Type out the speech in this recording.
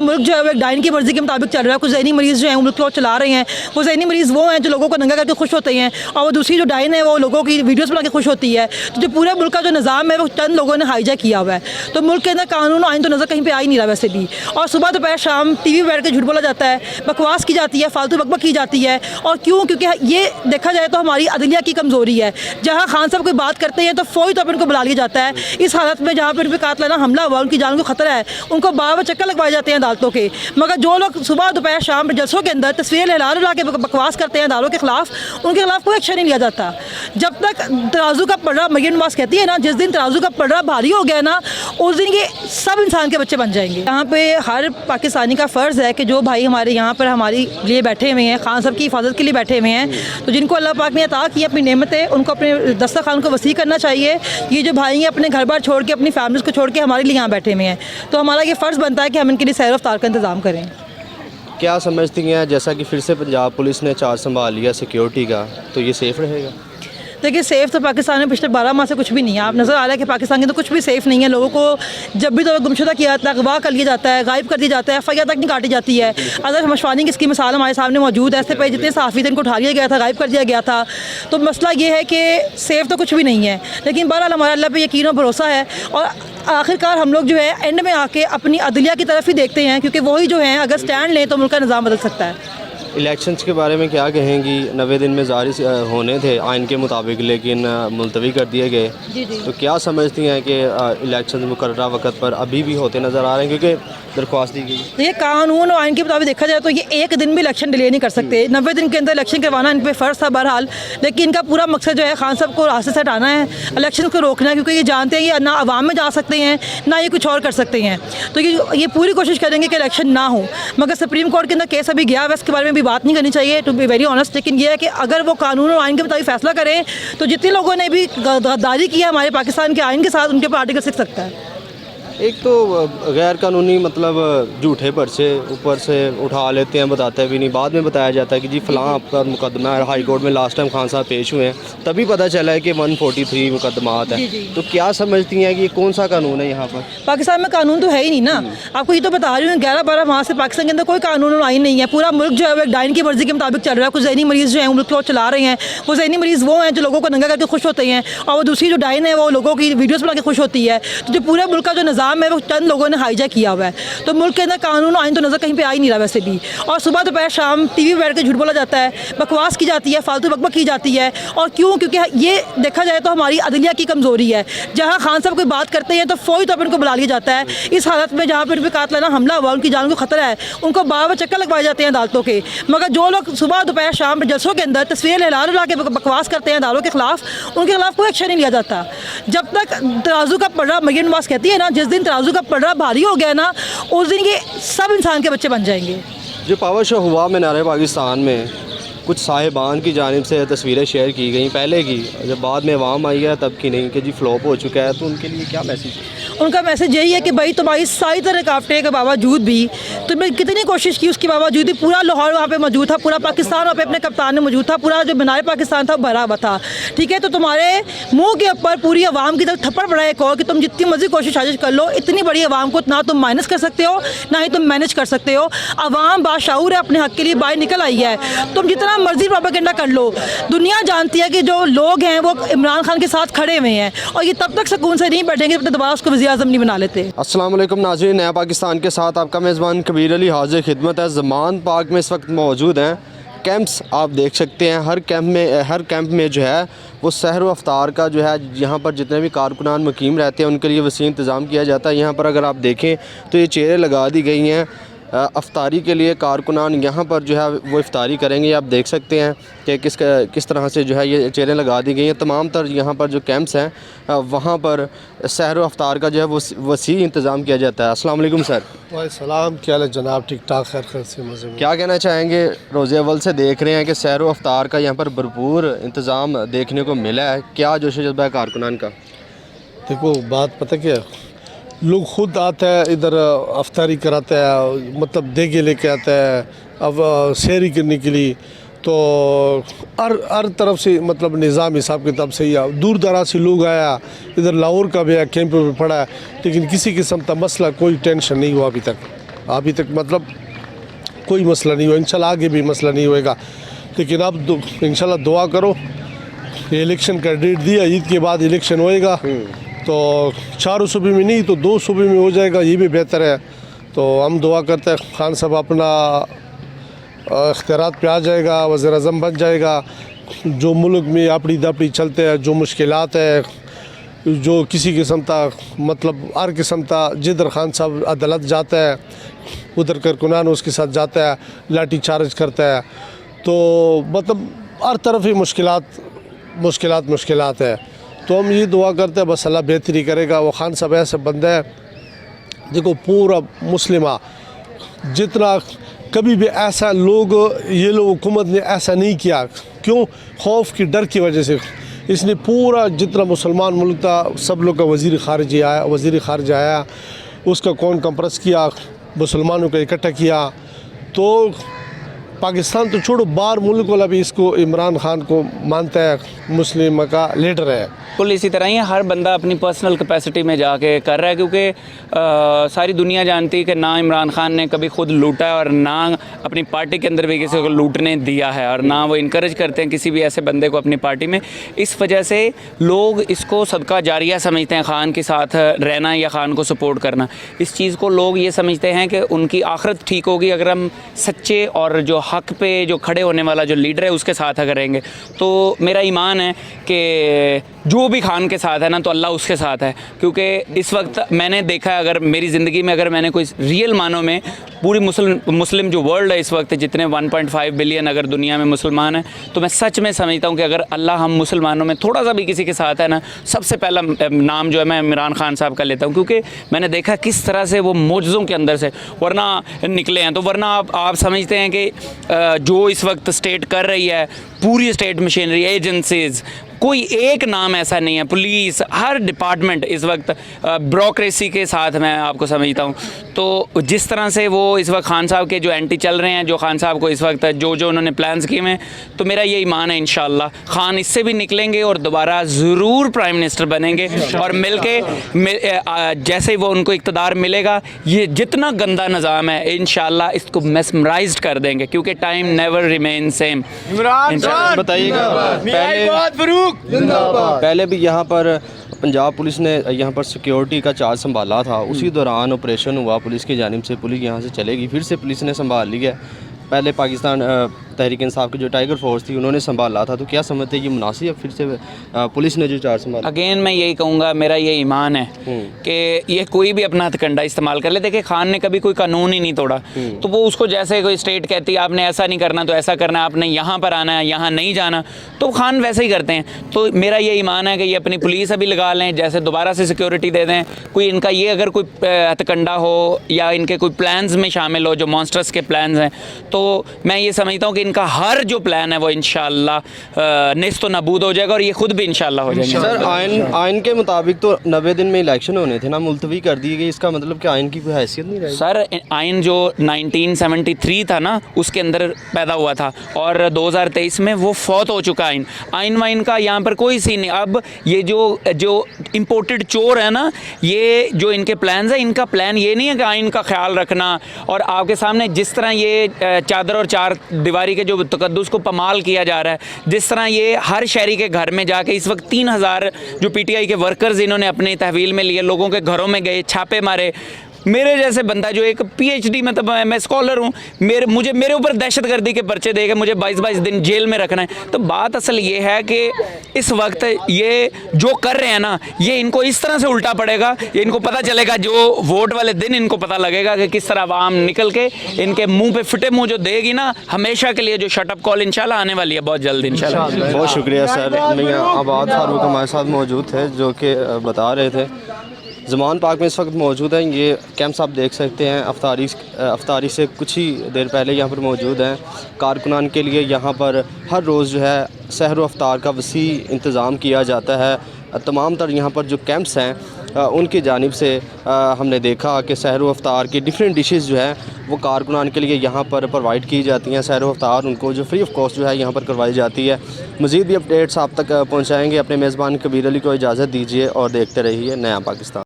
मुल्क जो है वो एक डाइन की मर्जी के मुताबिक चल रहा है। कुछ ज़हनी मरीज़ जो हैं मुल्क को चला रहे हैं, वो ज़हनी मरीज़ वो हैं जो लोगों को नंगा करके खुश होते हैं, और वो दूसरी जो डाइन है वो लोगों की वीडियोस बना के खुश होती है। तो जो पूरे मुल्क का जो निज़ाम है वो चंद लोगों ने हाईजैक किया हुआ है। तो मुल्क के अंदर कानून आइन तो नज़र कहीं पर आ ही नहीं रहा वैसे भी। और सुबह दोपहर शाम TV बैठ के झूठ बोला जाता है, बकवास की जाती है, फालतू बकबक की जाती है। और क्यों? क्योंकि ये देखा जाए तो हमारी अदलिया की कमज़ोरी है। जहाँ खान साहब कोई बात करते हैं तो फौरी तौर पर उनको बुला लिया जाता है। इस हालत में जहाँ पर उन पर कातलाना हमला हुआ, उनकी जान को खतरा है, उनको बार-बार चक्कर लगवाए जाते हैं अदालतों के। मगर जो लोग सुबह दोपहर शाम जलसों के अंदर तस्वीरें लहरा के बकवास करते हैं अदालतों के खिलाफ, उनके खिलाफ कोई एक्शन नहीं लिया जाता। जब तक तराजू का पलड़ा, मरियम नवाज कहती है ना, जिस दिन तराजू का पलड़ा भारी हो गया ना, उस दिन ये सब इंसान के बच्चे बन जाएंगे। यहाँ पे हर पाकिस्तानी का फ़र्ज़ है कि जो भाई हमारे यहाँ पर हमारे लिए बैठे हुए हैं, खान साहब की हिफाजत के लिए बैठे हुए हैं, तो जिनको अल्लाह पाक ने अता की अपनी नेमतें, उनको अपने दस्तरखान को वसी करना चाहिए। ये जो भाई हैं अपने घर बार छोड़ के, अपनी फैमिलीज़ को छोड़ के हमारे लिए यहाँ बैठे हुए हैं, तो हमारा ये फ़र्ज़ बनता है कि हम इनके लिए सैर अफ्तार का इंतज़ाम करें। क्या समझती हैं, जैसा कि फिर से पंजाब पुलिस ने चार्ज संभाल लिया सिक्योरिटी का, तो ये सेफ़ रहेगा? देखिए, सेफ़ तो पाकिस्तान में पिछले 12 माह से कुछ भी नहीं है। आप नज़र आ रहा है कि पाकिस्तान के अंदर कुछ भी सेफ़ नहीं है। लोगों को जब भी तो गुमशुदा किया जाता है, अगवा कर लिया जाता है, गायब कर दिया जाता है, FIR तक नहीं काटी जाती है। अगर मशवानी की इसकी मिसाल हमारे सामने मौजूद है, इससे पहले जितने सहाफ़ी थे इनको उठा लिया गया था, गायब कर दिया गया था। तो मसला ये है कि सेफ़ तो कुछ भी नहीं है, लेकिन बहरहाल हमारा अल्लाह पे यकीन और भरोसा है। और आखिरकार हम लोग जो है एंड में आके अपनी अदलिया की तरफ ही देखते हैं, क्योंकि वही जो हैं अगर स्टैंड लें तो मुल्क का निज़ाम बदल सकता है। इलेक्शंस के बारे में क्या कहेंगी? 90 दिन में जारी होने थे आइन के मुताबिक, लेकिन मुलतवी कर दिए गए। तो क्या समझती हैं कि इलेक्शन मुकर्ररा वक्त पर अभी भी होते नज़र आ रहे हैं, क्योंकि दरख्वास्त दी गई? ये कानून और आइन के मुताबिक देखा जाए तो ये एक दिन भी इलेक्शन डिले नहीं कर सकते। 90 दिन के अंदर इलेक्शन करवाना इन पर फ़र्ज़ था बहरहाल, लेकिन इनका पूरा मकसद जो है खान साहब को रास्ते से हटाना है, इलेक्शन को रोकना है, क्योंकि ये जानते हैं कि ना आवाम में जा सकते हैं, ना ये कुछ और कर सकते हैं। तो ये पूरी कोशिश करेंगे कि इलेक्शन ना हो। मगर सुप्रीम कोर्ट के अंदर केस अभी गया है, इसके बारे में भी बात नहीं करनी चाहिए, टू बी वेरी ऑनेस्ट। लेकिन ये है कि अगर वो कानून और आइन के मुताबिक फ़ैसला करें तो जितने लोगों ने भी गद्दारी की है हमारे पाकिस्तान के आइन के साथ, उनके ऊपर आर्टिकल 6 सकता है। एक तो गैर कानूनी मतलब झूठे पर्चे ऊपर से उठा लेते हैं, बताते भी नहीं, बाद में बताया जाता है कि जी फ़लाँ पर मुकदमा है, हाई कोर्ट में लास्ट टाइम खान साहब पेश हुए हैं, तभी पता चला है कि 143 मुकदमात हैं। तो क्या समझती हैं कि ये कौन सा कानून है यहाँ पर? पाकिस्तान में कानून तो है ही नहीं ना। आपको ये तो बता रही हूँ, 11-12 माह से पाकिस्तान के अंदर कोई कानून और आइन नहीं है। पूरा मुल्क जो है वो एक डाइन की मर्जी के मुताबिक चल रहा है। कुछ ज़हनी मरीज़ जो हैं मुल्क को चला रहे हैं, वो ज़हनी मरीज़ वो हैं जो लोगों को नंगा करके खुश होते हैं, और वो दूसरी जो डाइन है वो लोगों की वीडियोस बना के खुश होती है। तो जो पूरे मुल्क का जो निज़ाम है वो चंद लोगों ने हाईजैक किया हुआ है। तो मुल्क के अंदर कानून आइन तो नज़र कहीं पे आ ही नहीं रहा वैसे भी। और सुबह दोपहर शाम TV बैठ के झूठ बोला जाता है, बकवास की जाती है, फालतू बकबक की जाती है। और क्यों? क्योंकि ये देखा जाए तो हमारी अदलिया की कमज़ोरी है। जहाँ खान साहब कोई बात करते हैं तो फौरी तौर पर उनको बुला लिया जाता है। इस हालत में जहाँ पर उन पर कातलाना हमला हुआ, उनकी जान को खतरा है, उनको बार-बार चक्कर लगवाए जाते हैं अदालतों के। मगर जो लोग सुबह दोपहर शाम जलसों के अंदर तस्वीरें लहरा के बकवास करते हैं अदालतों के खिलाफ, उनके खिलाफ कोई एक्शन नहीं लिया जाता। जब तक तराजू का पलड़ा, मरियम नवाज कहती है ना, जिस दिन तराजू का पलड़ा भारी हो गया ना, उस दिन ये सब इंसान के बच्चे बन जाएंगे। जो पावर शो हुआ मीनार पाकिस्तान में, कुछ साहिबान की जानिब से तस्वीरें शेयर की गई पहले की, जब बाद में अवाम आई है तब की नहीं कि जी फ्लॉप हो चुका है, तो उनके लिए क्या मैसेज? उनका मैसेज यही है कि भाई तुम्हारी सारी तरह रुकावटें के बावजूद भी तुमने कितनी कोशिश की, उसके बावजूद भी पूरा लाहौर वहाँ पे मौजूद था, पूरा पाकिस्तान वहाँ पे अपने कप्तान में मौजूद था, पूरा जो मीनार पाकिस्तान था भरा हुआ था। ठीक है, तो तुम्हारे मुँह के ऊपर पूरी आवाम की तरफ थप्पड़ पड़ा एक और कि तुम जितनी मर्जी कोशिश साजिश कर लो, इतनी बड़ी आवाम को ना तुम माइनस कर सकते हो, ना ही तुम मैनेज कर सकते हो। आवाम बाशऊर है, अपने हक़ के लिए बाहर निकल आई है। तुम जितना मर्जी प्रोपेगेंडा कर लो, दुनिया जानती है कि जो लोग हैं वो इमरान खान के साथ खड़े हुए हैं, और ये तब तक सुकून से नहीं बैठेंगे जब तक दोबारा उसको वज़ीर आज़म नहीं बना लेते। अस्सलाम वालेकुम नाज़रीन, नया पाकिस्तान के साथ आपका मेज़बान कबीर अली हाजिर खिदमत है। ज़मान पार्क में इस वक्त मौजूद हैं। कैंप्स आप देख सकते हैं, हर कैंप में जो है वो सहर व अफ्तार का जो है, यहाँ पर जितने भी कारकुनान मुकीम रहते हैं उनके लिए वसी इंतज़ाम किया जाता है। यहाँ पर अगर आप देखें तो ये चेयरें लगा दी गई हैं अफ्तारी के लिए। कारकुनान यहाँ पर जो है वो इफ्तारी करेंगे। आप देख सकते हैं कि किस तरह से जो है ये चेयरें लगा दी गई हैं। तमाम तर यहाँ पर जो कैंप्स हैं वहाँ पर सहर व अफ्तार का जो है वो वसी इंतज़ाम किया जाता है। अस्सलाम वालेकुम सर। वालेकुम, क्या हाल है जनाब? ठीक ठाक, खैर से मज़े में। क्या कहना चाहेंगे? रोज़े अव्वल से देख रहे हैं कि सहर व अफ्तार का यहाँ पर भरपूर इंतज़ाम देखने को मिला है, क्या जोश जज्बा है कारकुनान का? देखो बात पता क्या है, लोग खुद आता है इधर अफ्तारी कराता है, मतलब देगे लेके आता है अब शेयरी करने के लिए। तो हर तरफ से मतलब निज़ाम हिसाब किताब सही है। दूर दराज से लोग आया, इधर लाहौर का भी कैंप में पड़ा है, लेकिन किसी किस्म का मसला कोई टेंशन नहीं हुआ अभी तक। अभी तक मतलब कोई मसला नहीं हुआ, इंशाल्लाह आगे भी मसला नहीं होएगा। लेकिन अब इंशाल्लाह दुआ करो, ये इलेक्शन का डेट दिया, ईद के बाद इलेक्शन होएगा, तो 4 सूबे में नहीं तो 2 सूबे में हो जाएगा, ये भी बेहतर है। तो हम दुआ करते हैं खान साहब अपना इख्तियारात पे आ जाएगा, वज़ीर आज़म बन जाएगा। जो मुल्क में आपड़ी दापड़ी चलते हैं, जो मुश्किलात है, जो किसी किस्म का मतलब हर किस्म का, जिधर खान साहब अदालत जाता है उधर कारकुनान उसके साथ जाता है, लाठी चार्ज करता है, तो मतलब हर तरफ ही मुश्किलात है। तो हम ये दुआ करते हैं बस अल्लाह बेहतरी करेगा। वो खान साहब ऐसे बंदा है, देखो पूरा मुस्लिमा जितना कभी भी ऐसा ये लोग हुकूमत ने ऐसा नहीं किया, क्यों? खौफ की डर की वजह से। इसने पूरा जितना मुसलमान मुल्क था सब लोग का वज़ीर ख़ारिजा आया, उसका कौन कंप्रेस किया, मुसलमानों को इकट्ठा किया। तो पाकिस्तान तो छोड़ो, बाहर मुल्क वाला भी इसको इमरान खान को मानता है मुस्लिम का लीडर है। बिल्कुल इसी तरह ही हर बंदा अपनी पर्सनल कैपेसिटी में जाके कर रहा है, क्योंकि सारी दुनिया जानती है कि ना इमरान खान ने कभी खुद लूटा है और ना अपनी पार्टी के अंदर भी किसी को लूटने दिया है, और ना वो इनकरेज करते हैं किसी भी ऐसे बंदे को अपनी पार्टी में। इस वजह से लोग इसको सदका जारिया समझते हैं, खान के साथ रहना या खान को सपोर्ट करना। इस चीज़ को लोग ये समझते हैं कि उनकी आखिरत ठीक होगी अगर हम सच्चे और जो हक पे जो खड़े होने वाला जो लीडर है उसके साथ अगर रहेंगे। तो मेरा ईमान है कि जो भी खान के साथ है ना, तो अल्लाह उसके साथ है। क्योंकि इस वक्त मैंने देखा है, अगर मेरी ज़िंदगी में अगर मैंने कोई रियल मानों में पूरी मुस्लिम जो वर्ल्ड है इस वक्त, जितने 1.5 बिलियन अगर दुनिया में मुसलमान हैं, तो मैं सच में समझता हूँ कि अगर अल्लाह हम मुसलमानों में थोड़ा सा भी किसी के साथ है ना, सबसे पहला नाम जो है मैं इमरान खान साहब का लेता हूँ। क्योंकि मैंने देखा किस तरह से वो मौजज़ों के अंदर से वरना निकले हैं। तो वरना आप समझते हैं कि जो इस वक्त स्टेट कर रही है, पूरी स्टेट मशीनरी, एजेंसीज़, कोई एक नाम ऐसा नहीं है, पुलिस, हर डिपार्टमेंट इस वक्त ब्यूरोक्रेसी के साथ मैं आपको समझता हूँ। तो जिस तरह से वो इस वक्त खान साहब के जो एंटी चल रहे हैं, जो खान साहब को इस वक्त जो उन्होंने प्लान्स किए हैं, तो मेरा ये ईमान है इंशाल्लाह खान इससे भी निकलेंगे और दोबारा ज़रूर प्राइम मिनिस्टर बनेंगे। और जैसे ही वो उनको इक़्तिदार मिलेगा, ये जितना गंदा निज़ाम है इंशाल्लाह इसको मेस्मराइज्ड कर देंगे, क्योंकि टाइम नेवर रिमेन सेम। बताइएगा, पहले भी यहाँ पर पंजाब पुलिस ने यहाँ पर सिक्योरिटी का चार्ज संभाला था, उसी दौरान ऑपरेशन हुआ पुलिस की जानिब से, पुलिस यहाँ से चलेगी, फिर से पुलिस ने संभाल लिया। पहले पाकिस्तान तहरीक इंसाफ की जो टाइगर फोर्स थी उन्होंने संभाला था, तो क्या समझते हैं ये मुनासिब है फिर से पुलिस ने जो चार्ज संभाला? अगेन मैं यही कहूँगा, मेरा ये ईमान है कि ये कोई भी अपना हथकंडा इस्तेमाल कर ले। देखिए खान ने कभी कोई कानून ही नहीं तोड़ा, तो वो उसको जैसे कोई स्टेट कहती है आपने ऐसा नहीं करना तो ऐसा करना है, आपने यहाँ पर आना है यहाँ नहीं जाना, तो खान वैसे ही करते हैं। तो मेरा ये ईमान है कि ये अपनी पुलिस अभी लगा लें, जैसे दोबारा से सिक्योरिटी दे दें। कोई इनका ये अगर कोई हथकंडा हो या इनके कोई प्लान्स में शामिल हो जो मॉन्स्टर्स के प्लान्स हैं, तो मैं ये समझता हूँ कि इनका हर जो प्लान है वो इंशाल्लाह नेस्त नाबूद हो जाएगा और ये खुद भी इंशाल्लाह हो जाएंगे। सर आइन के मुताबिक तो 90 दिन में इलेक्शन होने थे ना, मुलतवी कर दिए गए, इसका मतलब कि आइन की कोई हैसियत नहीं रही? सर आइन जो 1973 था ना उसके अंदर पैदा हुआ था और 2023 में वो फौत हो चुका आइन वाइन का यहाँ पर कोई सीन नहीं। अब ये जो इम्पोर्टेड चोर है ना, ये जो इनके प्लान्स हैं, इनका प्लान ये नहीं है कि आइन का ख्याल रखना और आपके सामने जिस तरह ये चादर और चार दीवारी के जो तकद्दुस को पमाल किया जा रहा है, जिस तरह ये हर शहरी के घर में जाके इस वक्त 3000 जो पीटीआई के वर्कर्स इन्होंने अपने तहवील में लिए, लोगों के घरों में गए, छापे मारे। मेरे जैसे बंदा जो एक पीएचडी मतलब मैं स्कॉलर हूँ, मेरे ऊपर दहशतगर्दी के पर्चे देके मुझे 22-22 दिन जेल में रखना है। तो बात असल ये है कि इस वक्त ये जो कर रहे हैं ना, ये इनको इस तरह से उल्टा पड़ेगा, ये इनको पता चलेगा जो वोट वाले दिन इनको पता लगेगा कि किस तरह आवाम निकल के इनके मुंह पे फिटे मुंह जो देगी ना हमेशा के लिए, जो शटअप कॉल इंशाल्लाह आने वाली है बहुत जल्द इंशाल्लाह। बहुत शुक्रिया सर। मियां आबाद फारूक हमारे साथ मौजूद थे जो कि बता रहे थे। ज़मान पार्क में इस वक्त मौजूद हैं, ये कैंप्स आप देख सकते हैं। अफ्तारी से कुछ ही देर पहले यहाँ पर मौजूद हैं। कारकुनान के लिए यहाँ पर हर रोज़ जो है सहर व अफ्तार का वसी इंतज़ाम किया जाता है। तमाम तर यहाँ पर जो कैंप्स हैं उनकी जानिब से हमने देखा कि सहर व अफ्तार की डिफरेंट डिशेस जो है वो कारकुनान के लिए यहाँ पर प्रोवाइड की जाती हैं। सहर व अफ्तार उनको जो फ्री ऑफ कॉस्ट जो है यहाँ पर करवाई जाती है। मज़ीद भी अपडेट्स आप तक पहुँचाएँगे। अपने मेज़बान कबीर अली को इजाज़त दीजिए और देखते रहिए नया पाकिस्तान।